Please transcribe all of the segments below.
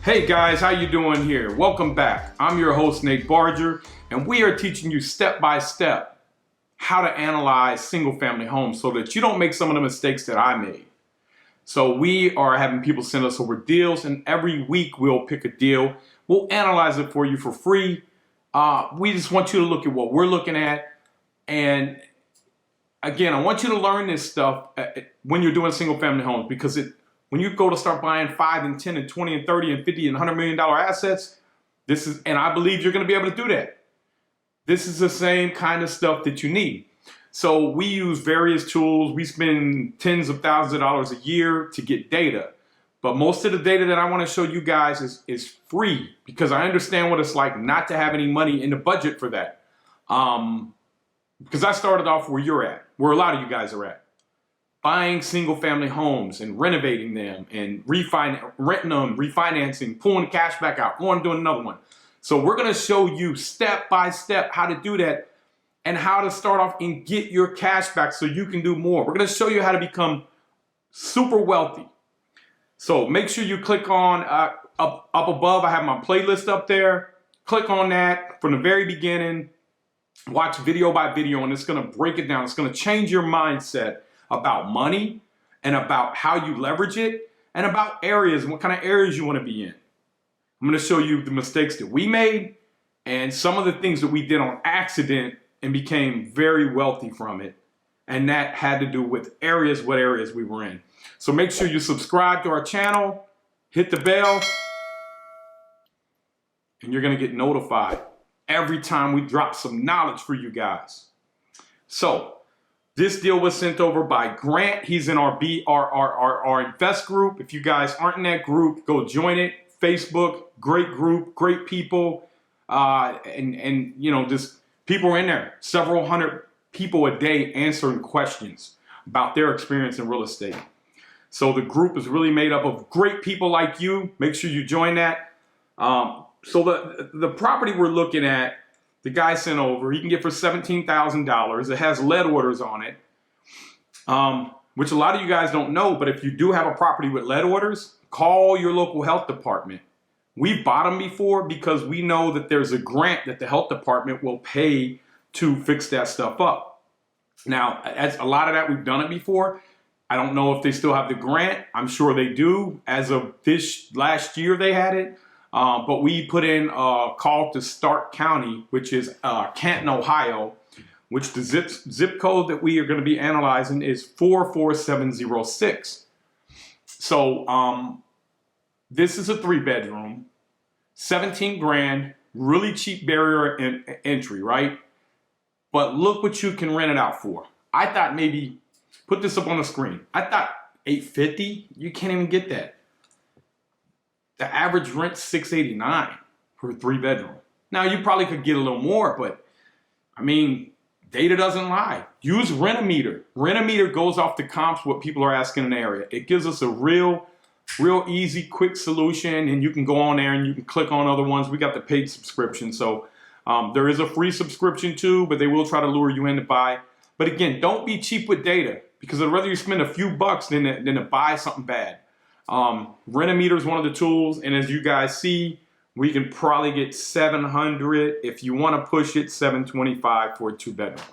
Hey guys, how you doing here? Welcome back. I'm your host, Nate Barger, and we are teaching you step by step how to analyze single family homes so that you don't make some of the mistakes that I made. So we are having people send us over deals, and every week we'll pick a deal. We'll analyze it for you for free. We just want you to look at what we're looking at. And again, I want you to learn this stuff when you're doing single family homes, because when you go to start buying 5 and 10 and 20 and 30 and 50 and $100 million assets, and I believe you're going to be able to do that. This is the same kind of stuff that you need. So we use various tools. We spend tens of thousands of dollars a year to get data. But most of the data that I want to show you guys is free, because I understand what it's like not to have any money in the budget for that. Because I started off where you're at, where a lot of you guys are at. Buying single family homes and renovating them and renting them, refinancing, pulling the cash back out, going and doing another one. So we're going to show you step by step how to do that and how to start off and get your cash back so you can do more. We're going to show you how to become super wealthy. So make sure you click on up above. I have my playlist up there. Click on that from the very beginning. Watch video by video, and it's going to break it down. It's going to change your mindset about money and about how you leverage it and about areas and what kind of areas you want to be in. I'm going to show you the mistakes that we made and some of the things that we did on accident and became very wealthy from it. And that had to do with what areas we were in. So make sure you subscribe to our channel, hit the bell, and you're going to get notified every time we drop some knowledge for you guys. So this deal was sent over by Grant. He's in our BRRRR Invest group. If you guys aren't in that group, go join it. Facebook, great group, great people. And you know, just people are in there. Several hundred people a day answering questions about their experience in real estate. So the group is really made up of great people like you. Make sure you join that. So the property we're looking at, the guy sent over, he can get for $17,000. It has lead orders on it, which a lot of you guys don't know, but if you do have a property with lead orders, call your local health department. We've bought them before because we know that there's a grant that the health department will pay to fix that stuff up. Now, as a lot of that, we've done it before. I don't know if they still have the grant. I'm sure they do. As of this last year, they had it. But we put in a call to Stark County, which is Canton, Ohio, which the zip code that we are going to be analyzing is 44706. So this is a 3-bedroom, 17 grand, really cheap barrier entry, right? But look what you can rent it out for. I thought maybe, put this up on the screen. I thought $850, you can't even get that. The average rent's $689 for a 3-bedroom. Now, you probably could get a little more, but I mean, data doesn't lie. Use Rent-A-Meter. Rent-A-Meter goes off the comps, what people are asking in the area. It gives us a real easy, quick solution, and you can go on there and you can click on other ones. We got the paid subscription, so there is a free subscription too, but they will try to lure you in to buy. But again, don't be cheap with data, because I'd rather you spend a few bucks than to buy something bad. Rent-A-Meter is one of the tools, and as you guys see, we can probably get 700. If you want to push it, 725 for a 2-bedroom.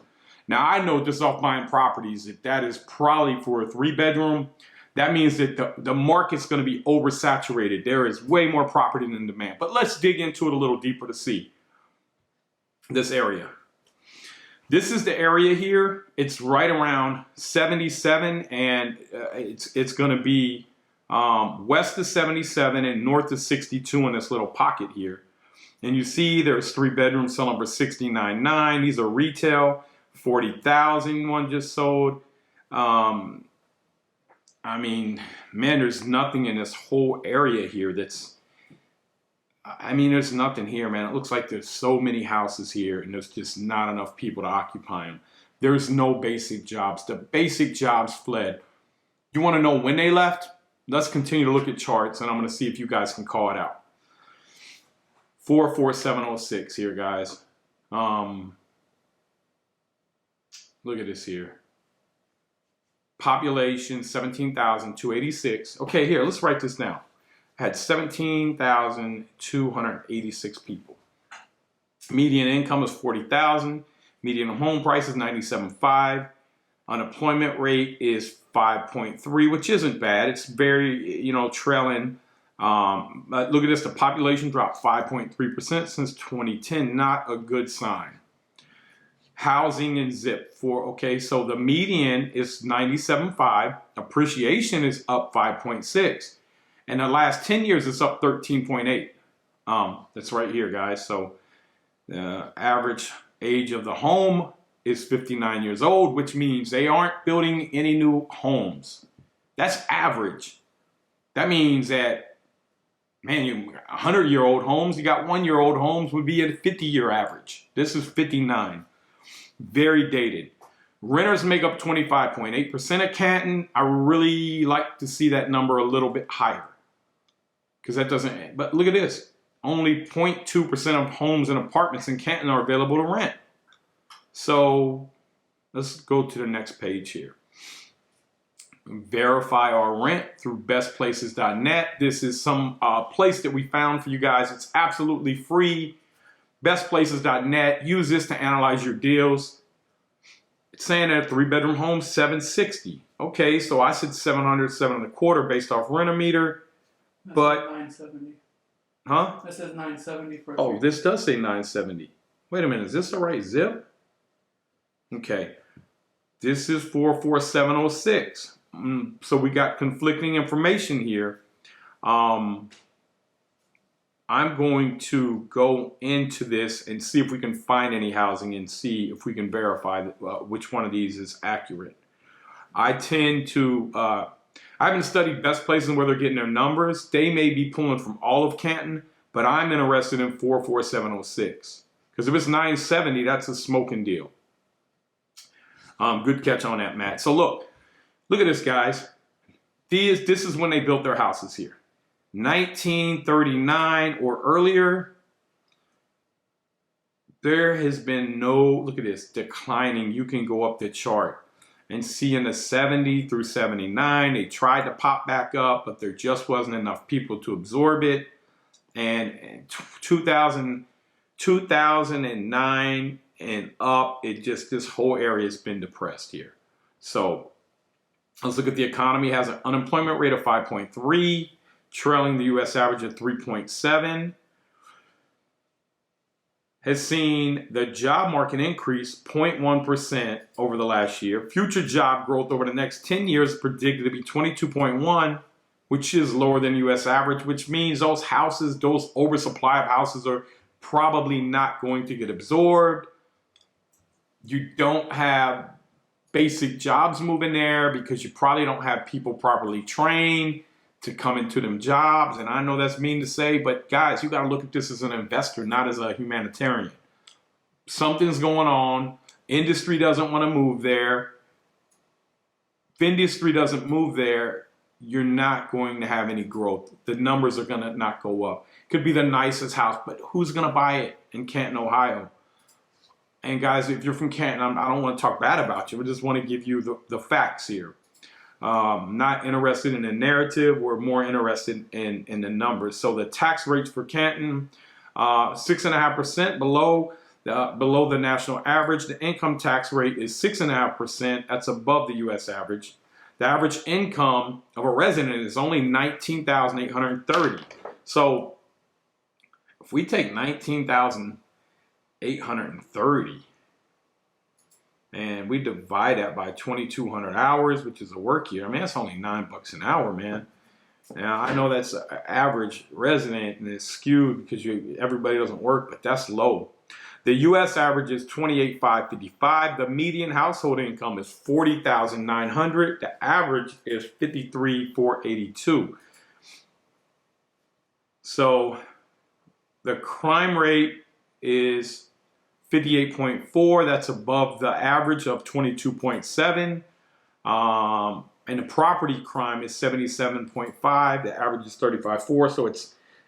Now, I know just off buying properties that is probably for a 3-bedroom. That means that the market's going to be oversaturated. There is way more property than demand. But let's dig into it a little deeper to see this area. This is the area here. It's right around 77, and it's going to be west of 77 and north of 62 in this little pocket here. And you see there's 3 bedrooms selling for $69,900. These are retail. $40,000 one just sold. I mean, man, there's nothing in this whole area here there's nothing here, man. It looks like there's so many houses here and there's just not enough people to occupy them. There's no basic jobs. The basic jobs fled. You want to know when they left? Let's continue to look at charts, and I'm going to see if you guys can call it out. 44706 here, guys. Look at this here. Population 17,286. Okay, here, let's write this down. had 17,286 people. Median income is 40,000. Median home price is 97.5. Unemployment rate is 5.3, which isn't bad. It's very, trailing. But look at this. The population dropped 5.3% since 2010. Not a good sign. Housing and zip so the median is 97.5. Appreciation is up 5.6. And the last 10 years, it's up 13.8. That's right here, guys. So the average age of the home is 59 years old, which means they aren't building any new homes. That's average. That means that, man, 100-year-old homes, you got 1-year-old homes would be at a 50-year average. This is 59. Very dated. Renters make up 25.8% of Canton. I really like to see that number a little bit higher. Because that doesn't, but look at this. Only 0.2% of homes and apartments in Canton are available to rent. So let's go to the next page here. Verify our rent through bestplaces.net. This is some place that we found for you guys. It's absolutely free. Bestplaces.net. Use this to analyze your deals. It's saying that a 3-bedroom home, $760. Okay, so I said 700, 7.25 based off Rent-A-Meter. But 970. Huh? This says 970 for. Oh, this does say 970. Wait a minute, is this the right zip? Okay, this is 44706. So we got conflicting information here. I'm going to go into this and see if we can find any housing and see if we can verify which one of these is accurate. I tend to, I haven't studied best places and where they're getting their numbers. They may be pulling from all of Canton, but I'm interested in 44706. Because if it's 970, that's a smoking deal. Good catch on that, Matt. So look at this, guys. This is when they built their houses here. 1939 or earlier, there has been no, look at this, declining. You can go up the chart and see in the 70 through 79, they tried to pop back up, but there just wasn't enough people to absorb it. And 2009 and up, this whole area has been depressed here. So let's look at the economy. It has an unemployment rate of 5.3. trailing the U.S. average at 3.7, has seen the job market increase 0.1% over the last year. Future job growth over the next 10 years is predicted to be 22.1, which is lower than U.S. average, which means those oversupply of houses are probably not going to get absorbed. You don't have basic jobs moving there because you probably don't have people properly trained to come into them jobs. And I know that's mean to say, but guys, you got to look at this as an investor, not as a humanitarian. Something's going on. Industry doesn't want to move there. If industry doesn't move there, you're not going to have any growth. The numbers are going to not go up. Could be the nicest house, but who's going to buy it in Canton, Ohio? And guys, if you're from Canton, I don't want to talk bad about you. I just want to give you the facts here. Not interested in the narrative. We're more interested in the numbers. So the tax rates for Canton, 6.5% below the national average. The income tax rate is 6.5%. That's above the U.S. average. The average income of a resident is only $19,830. So if we take $19,830 and we divide that by 2,200 hours, which is a work year. I mean, that's only $9 an hour, man. Now, I know that's an average resident and it's skewed because everybody doesn't work, but that's low. The U.S. average is $28,555. The median household income is $40,900. The average is $53,482. So the crime rate is 58.4. That's above the average of 22.7. And the property crime is 77.5. The average is 35.4. So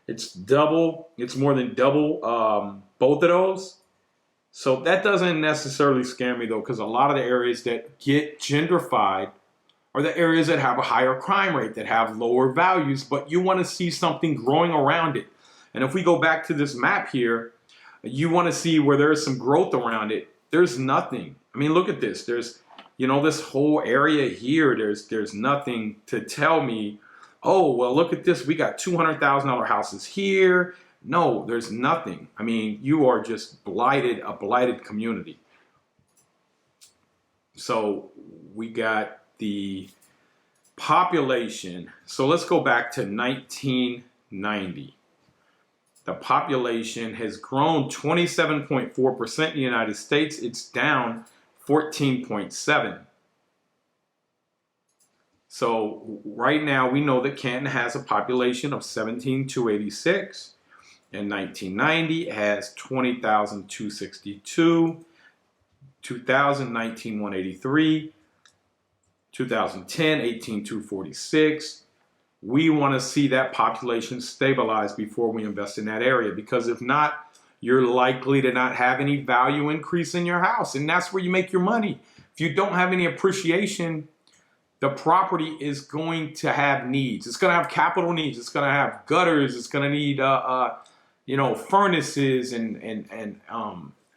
it's double. It's more than double both of those. So that doesn't necessarily scare me though, because a lot of the areas that get gentrified are the areas that have a higher crime rate, that have lower values, but you want to see something growing around it. And if we go back to this map here, you want to see where there is some growth around it. There's nothing. I mean, look at this. There's, you know, this whole area here, there's nothing to tell me, oh, well, look at this. We got $200,000 houses here. No, there's nothing. I mean, you are just blighted, a blighted community. So we got the population. So let's go back to 1990. The population has grown 27.4% in the United States. It's down 14.7%. So right now we know that Canton has a population of 17,286. In 1990, it has 20,262. 2000, 19,183. 2010, 18,246. We want to see that population stabilize before we invest in that area, because if not, you're likely to not have any value increase in your house, and that's where you make your money. If you don't have any appreciation, the property is going to have needs. It's going to have capital needs. It's going to have gutters. It's going to need, you know, furnaces and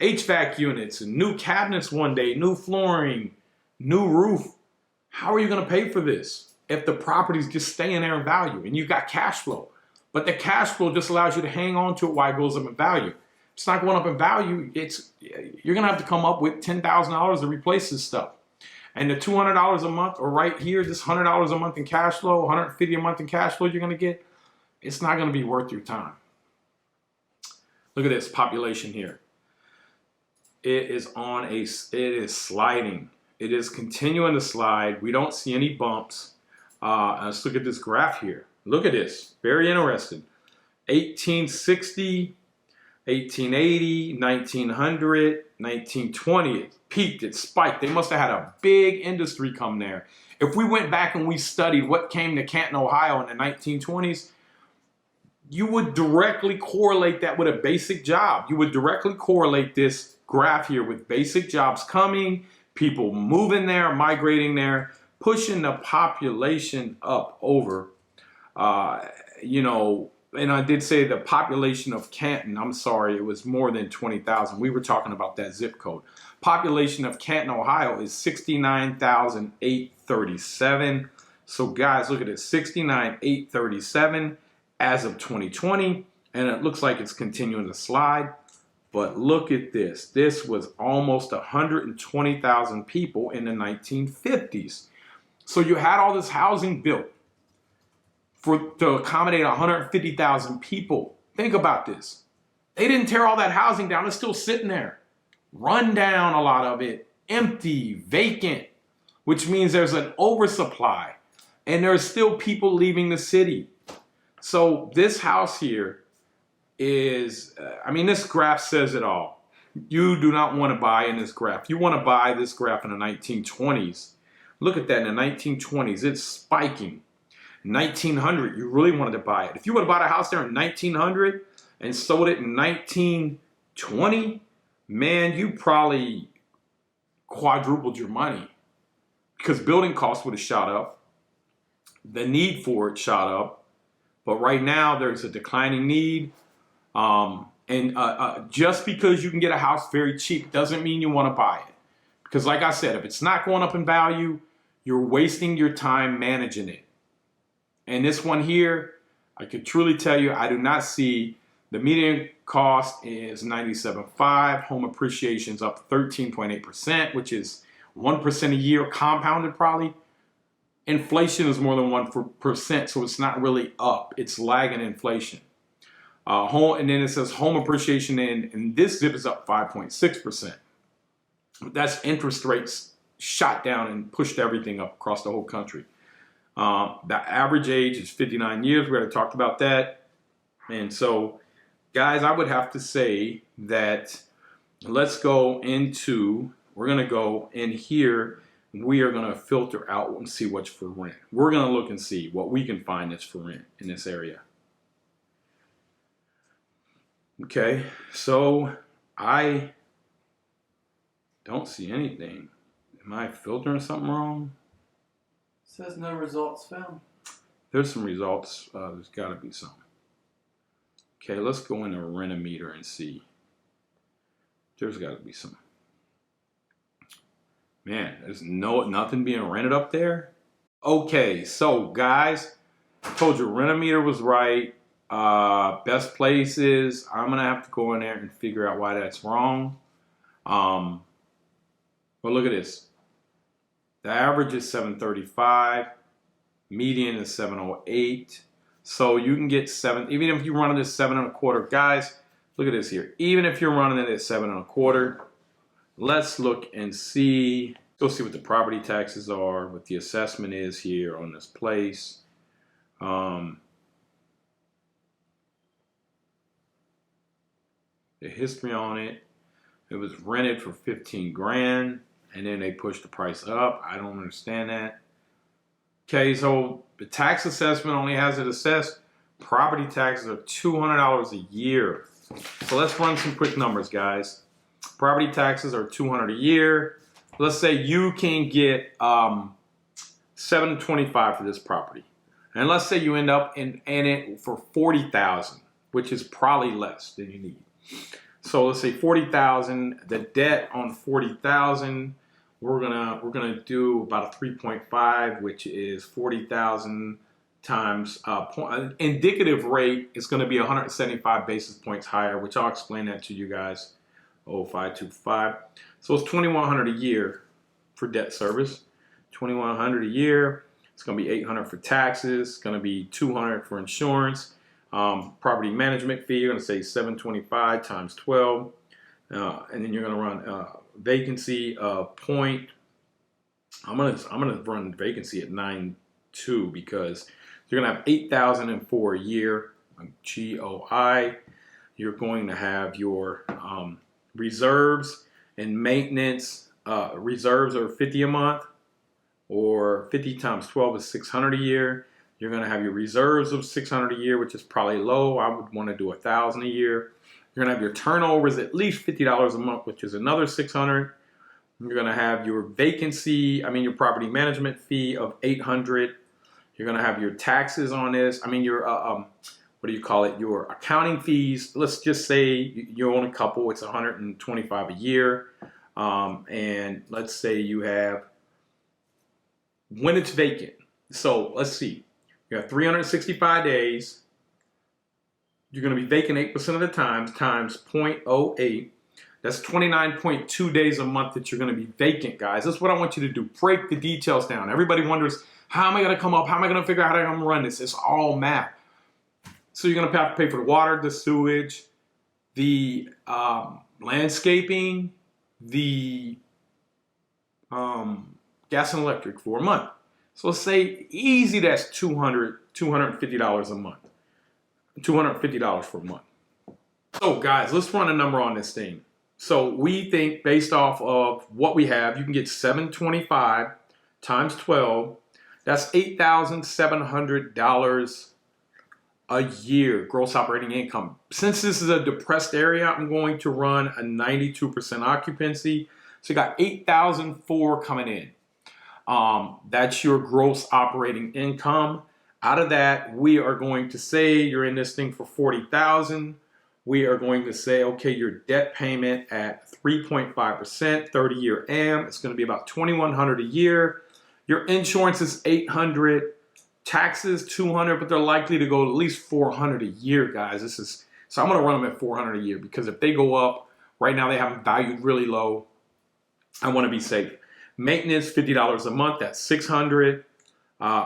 HVAC units and new cabinets one day, new flooring, new roof. How are you going to pay for this if the property's just staying there in value and you've got cash flow? But the cash flow just allows you to hang on to it while it goes up in value. It's not going up in value. You're going to have to come up with $10,000 to replace this stuff. And the $200 a month, or right here, this $100 a month in cash flow, $150 a month in cash flow you're going to get, it's not going to be worth your time. Look at this population here. It is sliding. It is continuing to slide. We don't see any bumps. Let's look at this graph here. Look at this. Very interesting. 1860, 1880, 1900, 1920. It peaked. It spiked. They must have had a big industry come there. If we went back and we studied what came to Canton, Ohio in the 1920s, you would directly correlate that with a basic job. You would directly correlate this graph here with basic jobs coming, people moving there, migrating there, pushing the population up over, you know, and I did say the population of Canton, I'm sorry, it was more than 20,000. We were talking about that zip code. Population of Canton, Ohio is 69,837. So guys, look at it, 69,837 as of 2020, and it looks like it's continuing to slide. But look at this. This was almost 120,000 people in the 1950s. So you had all this housing built to accommodate 150,000 people. Think about this. They didn't tear all that housing down. It's still sitting there. Run down, a lot of it. Empty, vacant, which means there's an oversupply. And there's still people leaving the city. So this house here is, I mean, this graph says it all. You do not want to buy in this graph. You want to buy this graph in the 1920s. Look at that, in the 1920s, it's spiking. 1900, you really wanted to buy it. If you would have bought a house there in 1900 and sold it in 1920, man, you probably quadrupled your money, because building costs would have shot up. The need for it shot up. But right now, there's a declining need. Just because you can get a house very cheap doesn't mean you want to buy it. Because like I said, if it's not going up in value, you're wasting your time managing it. And this one here, I could truly tell you, I do not see, the median cost is 97.5. Home appreciation's up 13.8%, which is 1% a year compounded probably. Inflation is more than 1%, so it's not really up. It's lagging inflation. And then it says home appreciation in this zip is up 5.6%. That's interest rates shot down and pushed everything up across the whole country. The average age is 59 years. We already talked about that. And so, guys, I would have to say that let's go into, we're going to go in here. We are going to filter out and see what's for rent. We're going to look and see what we can find that's for rent in this area. Okay, so I don't see anything. Am I filtering something wrong? Says no results found. There's some results. There's got to be some. Okay, let's go into Rent-A-Meter and see. There's got to be some. Man, there's nothing being rented up there. Okay, so guys, I told you Rent-A-Meter was right. Best places. I'm gonna have to go in there and figure out why that's wrong. But look at this. The average is 735. Median is 708. So you can get even if you run it at 7.25, guys. Look at this here. Even if you're running it at 7.25, let's look and see. Go see what the property taxes are, what the assessment is here on this place. The history on it. It was rented for 15 grand, and then they pushed the price up. I don't understand that. Okay, so the tax assessment only has it assessed. Property taxes are $200 a year. So let's run some quick numbers, guys. Property taxes are $200 a year. Let's say you can get $725 for this property, and let's say you end up in it for $40,000, which is probably less than you need. So let's say $40,000. The debt on $40,000, we're gonna do about a 3.5, which is 40,000 times indicative rate is going to be 175 basis points higher, which I'll explain that to you guys. 0525. So it's $2,100 a year for debt service. $2,100 a year. It's going to be $800 for taxes. It's going to be $200 for insurance. Property management fee, you're going to say $725 times 12, and then you're going to run vacancy point. I'm gonna run vacancy at 9.2 because you're going to have 8,004 a year. GOI. You're going to have your reserves and maintenance. Reserves are 50 a month, or 50 times 12 is 600 a year. You're going to have your reserves of 600 a year, which is probably low. I would want to do 1,000 a year. You're going to have your turnovers at least $50 a month, which is another 600. You're going to have your your property management fee of 800. You're going to have your taxes on this. Your what do you call it? Your accounting fees. Let's just say you own a couple. It's 125 a year. And let's say you have when it's vacant. So let's see. You have 365 days. You're going to be vacant 8% of the time times 0.08. That's 29.2 days a month that you're going to be vacant, guys. That's what I want you to do. Break the details down. Everybody wonders, how am I going to come up? How am I going to figure out how I'm going to run this? It's all math. So you're going to have to pay for the water, the sewage, the landscaping, the gas and electric for a month. So let's say easy, that's $250 a month. $250 for a month. So guys, let's run a number on this thing. So we think based off of what we have, you can get 725 times 12. That's $8,700 a year gross operating income. Since this is a depressed area, I'm going to run a 92% occupancy. So you got 8,004 coming in. That's your gross operating income. Out of that, we are going to say you're in this thing for 40,000. We are going to say, okay, your debt payment at 3.5%, 30-year AM. It's going to be about $2,100 a year. Your insurance is $800, taxes $200, but they're likely to go at least $400 a year, guys. So I'm going to run them at $400 a year because if they go up, right now they have them valued really low. I want to be safe. Maintenance, $50 a month. That's $600.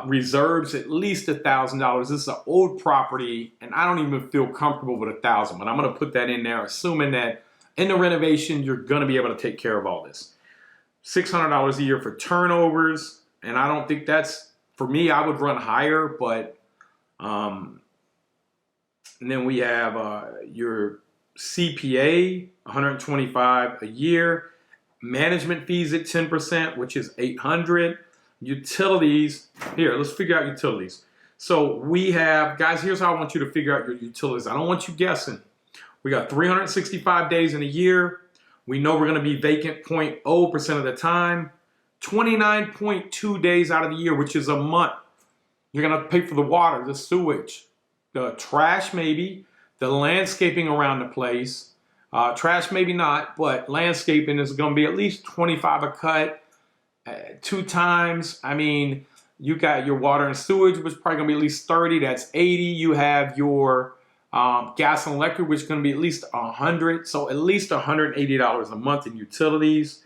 Reserves at least $1,000. This is an old property, and I don't even feel comfortable with $1,000, but I'm going to put that in there, assuming that in the renovation you're going to be able to take care of all this. $600 a year for turnovers, and I don't think that's for me. I would run higher, but and then we have your CPA, $125 a year. Management fees at 10%, which is $800. Utilities, here, let's figure out utilities. So we have, guys, here's how I want you to figure out your utilities. I don't want you guessing. We got 365 days in a year. We know we're going to be vacant 0.0% of the time. 29.2 days out of the year, which is a month. You're gonna pay for the water, the sewage, the trash maybe, the landscaping around the place. Trash maybe not, but landscaping is gonna be at least 25 a cut, 2 times. I mean, you got your water and sewage, which is probably gonna be at least 30, that's 80. You have your gas and electric, which is gonna be at least 100. So at least $180 a month in utilities.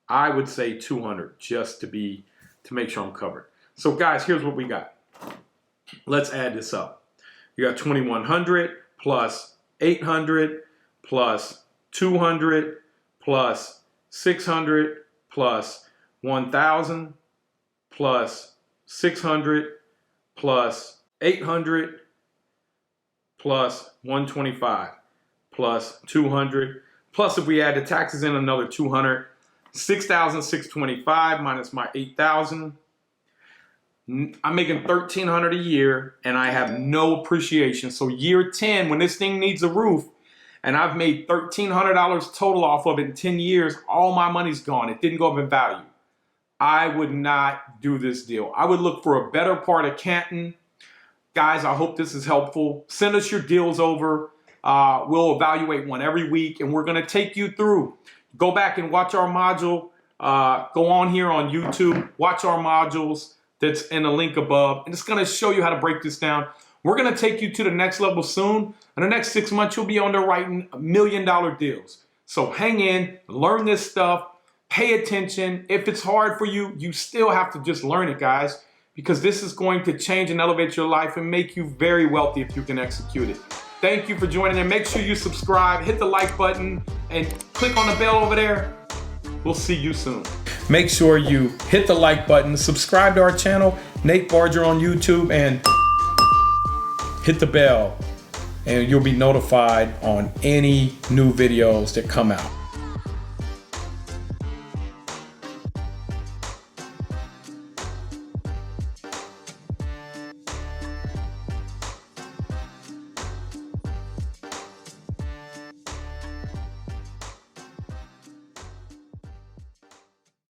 I would say 200 just to make sure I'm covered. So guys, here's what we got. Let's add this up. You got 2,100 plus 800 plus 200 plus 600 plus 1,000 plus 600 plus 800 plus 125 plus 200 plus, if we add the taxes in, another 200. 6,625 minus my 8,000. I'm making $1,300 a year and I have no appreciation. So year 10, when this thing needs a roof and I've made $1,300 total off of it in 10 years, all my money's gone. It didn't go up in value. I would not do this deal. I would look for a better part of Canton. Guys, I hope this is helpful. Send us your deals over. We'll evaluate one every week and we're gonna take you through. Go back and watch our module. Go on here on YouTube, watch our modules that's in the link above. And it's gonna show you how to break this down. We're gonna take you to the next level soon. In the next 6 months, you'll be underwriting $1 million deals. So hang in, learn this stuff, pay attention. If it's hard for you, you still have to just learn it, guys, because this is going to change and elevate your life and make you very wealthy if you can execute it. Thank you for joining and make sure you subscribe, hit the like button, and click on the bell over there. We'll see you soon. Make sure you hit the like button, subscribe to our channel, Nate Barger on YouTube, and hit the bell, and you'll be notified on any new videos that come out.